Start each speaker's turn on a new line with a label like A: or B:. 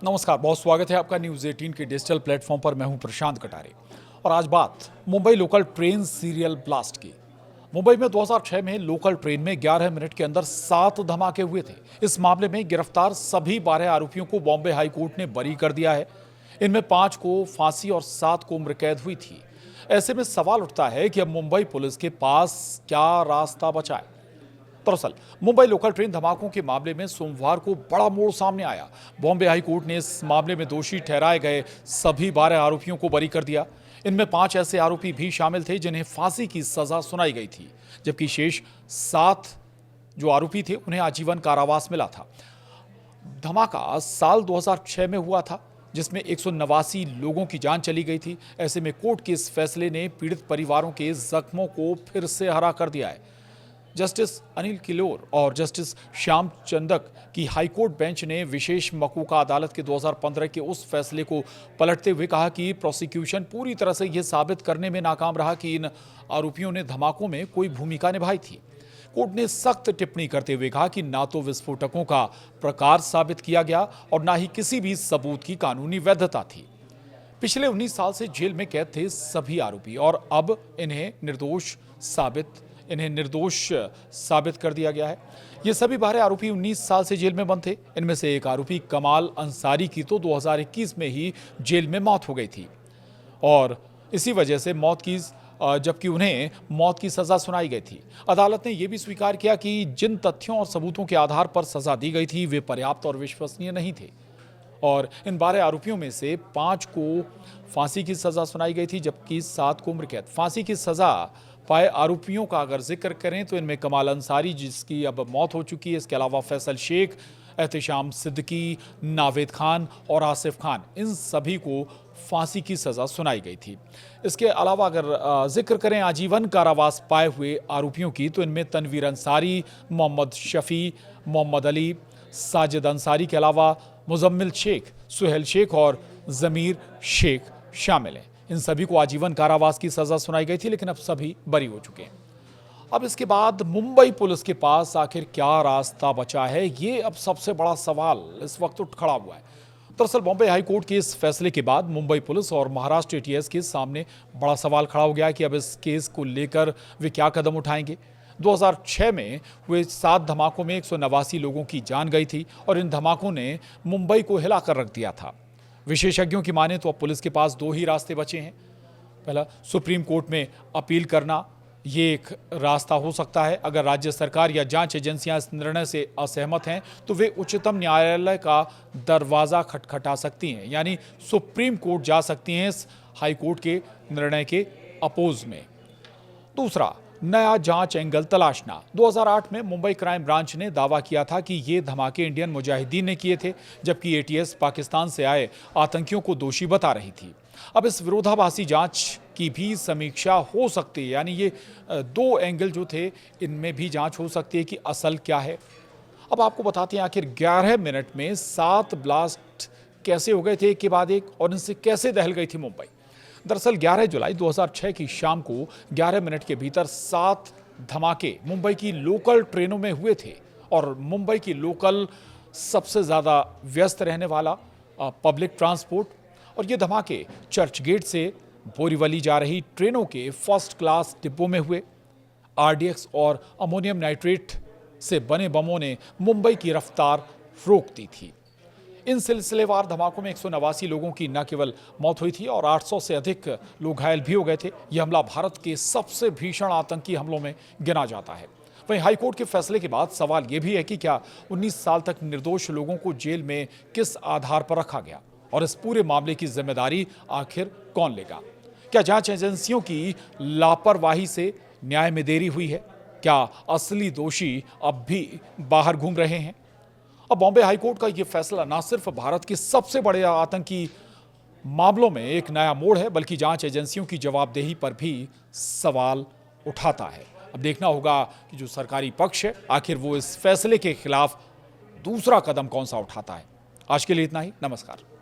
A: नमस्कार, बहुत स्वागत है आपका न्यूज़ 18 के डिजिटल प्लेटफॉर्म पर। मैं हूं प्रशांत कटारे और आज बात Mumbai local train serial blast की। मुंबई में 2006 में लोकल ट्रेन में 11 मिनट के अंदर 7 धमाके हुए थे। इस मामले में गिरफ्तार सभी 12 आरोपियों को बॉम्बे हाई कोर्ट ने बरी कर दिया है। इनमें 5 को फांसी और 7 को उम्र कैद हुई थी। ऐसे में सवाल उठता है कि अब मुंबई पुलिस के पास क्या रास्ता बचा है। दरअसल मुंबई लोकल ट्रेन धमाकों के मामले में सोमवार को बड़ा मोड़ सामने आया। बॉम्बे हाई कोर्ट ने इस मामले में दोषी ठहराए गए सभी 12 आरोपियों को बरी कर दिया। इनमें 5 ऐसे आरोपी भी शामिल थे जिन्हें फांसी की सजा सुनाई गई थी, जबकि शेष 7 जो आरोपी थे उन्हें आजीवन कारावास मिला था। धमाका साल 2006 में हुआ था, जिसमें 189 लोगों की जान चली गई थी। ऐसे में कोर्ट के इस फैसले ने पीड़ित परिवारों के जख्मों को फिर से हरा कर दिया है। जस्टिस अनिल किलोर और जस्टिस श्याम चंदक की हाईकोर्ट बेंच ने विशेष मकूका अदालत के 2015 के उस फैसले को पलटते हुए कहा कि प्रोसिक्यूशन पूरी तरह से यह साबित करने में नाकाम रहा कि इन आरोपियों ने धमाकों में कोई भूमिका निभाई थी। कोर्ट ने सख्त टिप्पणी करते हुए कहा कि ना तो विस्फोटकों का प्रकार साबित किया गया और ना ही किसी भी सबूत की कानूनी वैधता थी। पिछले 19 साल से जेल में कैद थे सभी आरोपी और अब इन्हें निर्दोष साबित कर दिया गया है। ये सभी 12 आरोपी 19 साल से जेल में बंद थे। इनमें से एक आरोपी कमाल अंसारी की तो 2021 में ही जेल में मौत हो गई थी और इसी वजह से जबकि उन्हें मौत की सजा सुनाई गई थी। अदालत ने यह भी स्वीकार किया कि जिन तथ्यों और सबूतों के आधार पर सजा दी गई थी वे पर्याप्त और विश्वसनीय नहीं थे और इन 12 आरोपियों में से 5 को फांसी की सजा सुनाई गई थी, जबकि 7 को उम्र कैद। फांसी की सजा पाए आरोपियों का अगर जिक्र करें तो इनमें कमाल अंसारी, जिसकी अब मौत हो चुकी है, इसके अलावा फैसल शेख, एहतेशाम सिद्दीकी, नावेद खान और आसिफ खान, इन सभी को फांसी की सजा सुनाई गई थी। इसके अलावा अगर जिक्र करें आजीवन कारावास पाए हुए आरोपियों की तो इनमें तनवीर अंसारी, मोहम्मद शफी, मोहम्मद अली, साजिद अंसारी के अलावा मुजम्मिल शेख, सुहेल शेख और जमीर शेख शामिल हैं। इन सभी को आजीवन कारावास की सजा सुनाई गई थी, लेकिन अब सभी बरी हो चुके हैं। अब इसके बाद मुंबई पुलिस के पास आखिर क्या रास्ता बचा है, ये अब सबसे बड़ा सवाल इस वक्त उठ खड़ा हुआ है। दरअसल बॉम्बे हाई कोर्ट के इस फैसले के बाद मुंबई पुलिस और महाराष्ट्र एटीएस के सामने बड़ा सवाल खड़ा हो गया कि अब इस केस को लेकर वे क्या कदम उठाएंगे। 2006 में हुए 7 धमाकों में 189 लोगों की जान गई थी और इन धमाकों ने मुंबई को हिलाकर रख दिया था। विशेषज्ञों की माने तो अब पुलिस के पास 2 ही रास्ते बचे हैं। पहला, सुप्रीम कोर्ट में अपील करना, ये एक रास्ता हो सकता है। अगर राज्य सरकार या जांच एजेंसियां इस निर्णय से असहमत हैं तो वे उच्चतम न्यायालय का दरवाजा खटखटा सकती हैं, यानी सुप्रीम कोर्ट जा सकती हैं इस हाई कोर्ट के निर्णय के अपोज में। दूसरा, नया जांच एंगल तलाशना। 2008 में मुंबई क्राइम ब्रांच ने दावा किया था कि ये धमाके इंडियन मुजाहिदीन ने किए थे, जबकि एटीएस पाकिस्तान से आए आतंकियों को दोषी बता रही थी। अब इस विरोधाभासी जांच की भी समीक्षा हो सकती है, यानी ये 2 एंगल जो थे इनमें भी जांच हो सकती है कि असल क्या है। अब आपको बताते हैं आखिर 11 मिनट में 7 ब्लास्ट कैसे हो गए थे एक के बाद एक और इनसे कैसे दहल गई थी मुंबई। दरअसल 11 जुलाई 2006 की शाम को 11 मिनट के भीतर 7 धमाके मुंबई की लोकल ट्रेनों में हुए थे और मुंबई की लोकल सबसे ज़्यादा व्यस्त रहने वाला पब्लिक ट्रांसपोर्ट, और ये धमाके चर्च गेट से बोरीवली जा रही ट्रेनों के फर्स्ट क्लास डिब्बों में हुए। आरडीएक्स और अमोनियम नाइट्रेट से बने बमों ने मुंबई की रफ्तार रोक दी थी। इन सिलसिलेवार धमाकों में 189 लोगों की न केवल मौत हुई थी और 800 से अधिक लोग घायल भी हो गए थे। यह हमला भारत के सबसे भीषण आतंकी हमलों में गिना जाता है। वहीं हाईकोर्ट के फैसले के बाद सवाल यह भी है कि क्या 19 साल तक निर्दोष लोगों को जेल में किस आधार पर रखा गया और इस पूरे मामले की जिम्मेदारी आखिर कौन लेगा। क्या जांच एजेंसियों की लापरवाही से न्याय में देरी हुई है? क्या असली दोषी अब भी बाहर घूम रहे हैं? अब बॉम्बे हाईकोर्ट का यह फैसला न सिर्फ भारत के सबसे बड़े आतंकी मामलों में एक नया मोड़ है, बल्कि जांच एजेंसियों की जवाबदेही पर भी सवाल उठाता है। अब देखना होगा कि जो सरकारी पक्ष है आखिर वो इस फैसले के खिलाफ दूसरा कदम कौन सा उठाता है। आज के लिए इतना ही। नमस्कार।